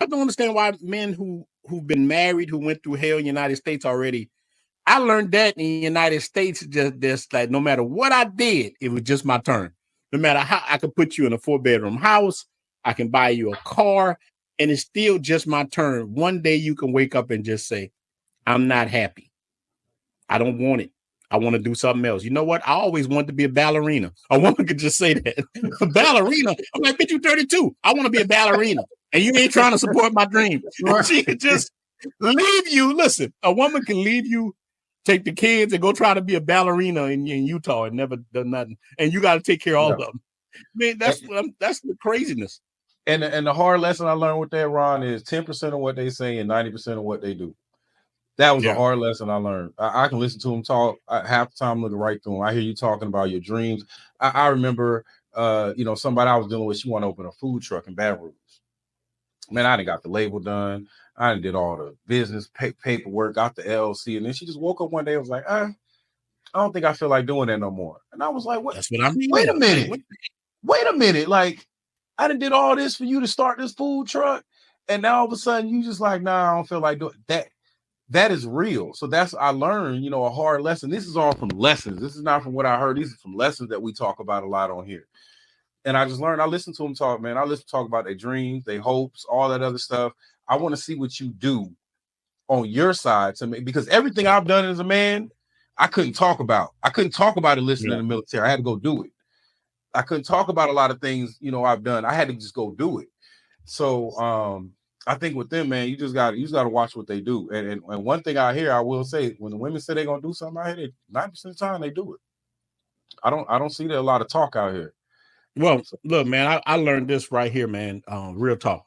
have to understand why men who've been married, who went through hell in the United States already. I learned that in the United States, just like no matter what I did, it was just my turn. No matter how I could put you in a 4-bedroom house, I can buy you a car, and it's still just my turn. One day you can wake up and just say, I'm not happy. I don't want it. I want to do something else. You know what? I always wanted to be a ballerina. A woman could just say that. A ballerina. I'm like, bitch, you 32. I want to be a ballerina. And you ain't trying to support my dream. She could just leave you. Listen, a woman can leave you, take the kids, and go try to be a ballerina in Utah and never done nothing. And you got to take care of all of them. Man, that's the craziness. And the hard lesson I learned with that, Ron, is 10% of what they say and 90% of what they do. That was a hard lesson I learned. I can listen to them talk half the time, looking right through them. I hear you talking about your dreams. I remember, somebody I was dealing with, she wanted to open a food truck in Baton Rouge. Man, I done got the label done. I done did all the business paperwork, got the LLC. And then she just woke up one day and was like, I don't think I feel like doing that no more. And I was like, what? That's what I mean. Wait a minute. Like, I done did all this for you to start this food truck. And now all of a sudden you just like, nah, I don't feel like doing that. That is real. So I learned, a hard lesson. This is all from lessons. This is not from what I heard. These are from lessons that we talk about a lot on here. And I just learned, I listen to them talk, man. I listen to talk about their dreams, their hopes, all that other stuff. I want to see what you do on your side to me, because everything I've done as a man, I couldn't talk about. I couldn't talk about it listening in the military. I had to go do it. I couldn't talk about a lot of things, I've done. I had to just go do it. So, I think with them, man, you just got to watch what they do. And one thing I hear, I will say, when the women say they're gonna do something out here, 90% of the time they do it. I don't see there a lot of talk out here. Well, look, man, I learned this right here, man. Real talk.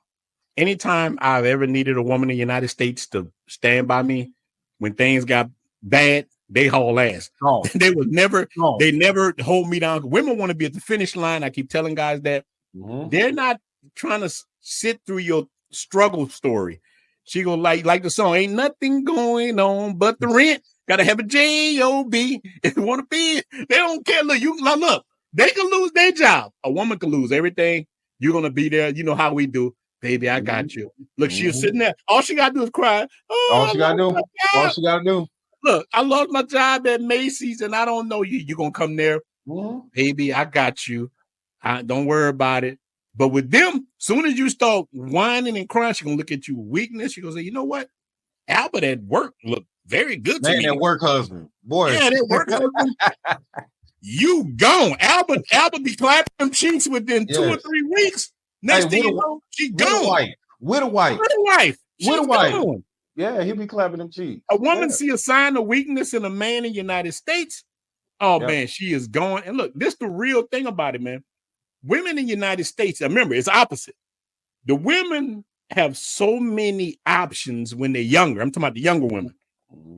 Anytime I've ever needed a woman in the United States to stand by me when things got bad, they haul ass. Oh. They never hold me down. Women want to be at the finish line. I keep telling guys that they're not trying to sit through your struggle story. She gonna like the song, ain't nothing going on but the rent. Gotta have a J-O-B if you want to be. They don't care. Look, they can lose their job. A woman can lose everything. You're gonna be there. You know how we do. Baby, I got you. Look, she was sitting there. All she gotta do is cry. All she gotta do. Look, I lost my job at Macy's and I don't know you. You're gonna come there. Baby, I got you. Don't worry about it. But with them, soon as you start whining and crying, she's gonna look at you with weakness. She's gonna say, you know what? Albert at work looked very good to me. That work husband. Boy. Yeah, that work husband. You gone. Albert be clapping them cheeks within 2 or 3 weeks. Next thing you know, she gone. With a wife. Gone. Yeah, he'll be clapping them cheeks. A woman see a sign of weakness in a man in the United States. Oh, man, she is gone. And look, this is the real thing about it, man. Women in the United States, remember, it's opposite. The women have so many options when they're younger. I'm talking about the younger women.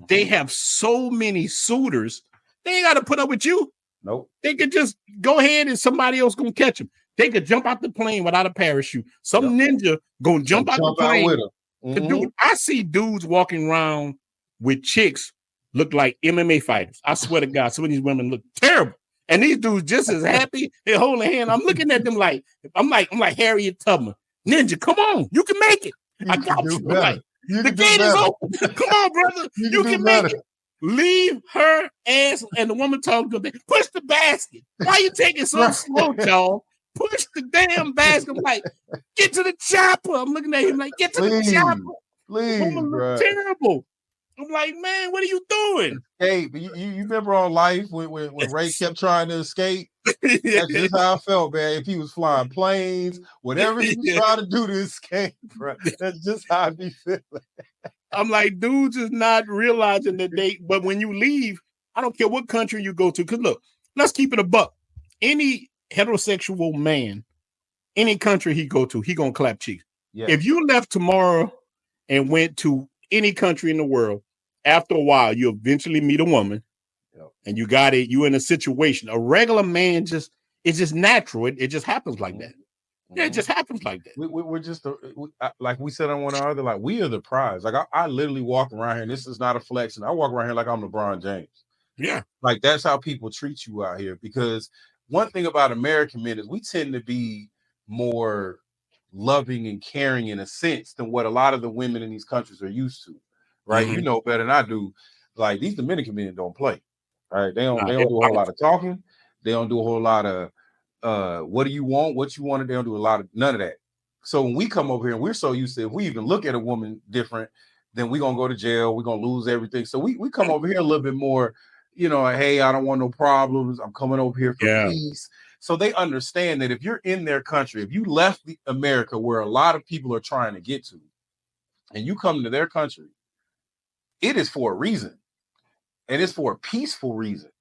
They have so many suitors. They ain't got to put up with you. Nope. They could just go ahead and somebody else gonna catch them. They could jump out the plane without a parachute. Some ninja gonna jump out the plane. Dude, I see dudes walking around with chicks look like MMA fighters. I swear to God, some of these women look terrible. And these dudes just as happy. They holding hand. I'm looking at them like I'm like Harriet Tubman. Ninja, come on, you can make it. I got you. Like, the gate is open. Come on, brother. You can make it. Leave her ass and the woman talking to me. Push the basket. Why you taking so slow, y'all? Push the damn basket. I'm like, get to the chopper. I'm looking at him like, get to the chopper. Please, bro. Terrible. I'm like, man, what are you doing? Hey, but you remember on Life when Ray kept trying to escape? That's just how I felt, man. If he was flying planes, whatever he was trying to do to escape, bro. That's just how I be feeling. I'm like, dudes is not realizing that but when you leave, I don't care what country you go to. Because look, let's keep it a buck. Any heterosexual man, any country he go to, he gonna clap cheeks. Yeah. If you left tomorrow and went to any country in the world, after a while, you eventually meet a woman, and you got it. You in a situation. A regular man it's just natural. It just happens like that. Yeah, it just happens like that. We're just like we said on one another. Like we are the prize. Like I literally walk around here. And this is not a flex. And I walk around here like I'm LeBron James. Yeah, like that's how people treat you out here. Because one thing about American men is we tend to be more loving and caring in a sense than what a lot of the women in these countries are used to, right? You Mhm. know better than I do. Like these Dominican men don't play, right? They don't Nah, they they're don't do a whole lot powerful. of talking. They don't do a whole lot of what do you want, what you want. They don't do a lot of none of that. So when we come over here and we're so used to if we even look at a woman different, then we're gonna go to jail, we're gonna lose everything. So we come over here a little bit more, hey, I don't want no problems. I'm coming over here for Yeah. peace. So they understand that if you're in their country, if you left America where a lot of people are trying to get to, and you come to their country, it is for a reason. And it's for a peaceful reason.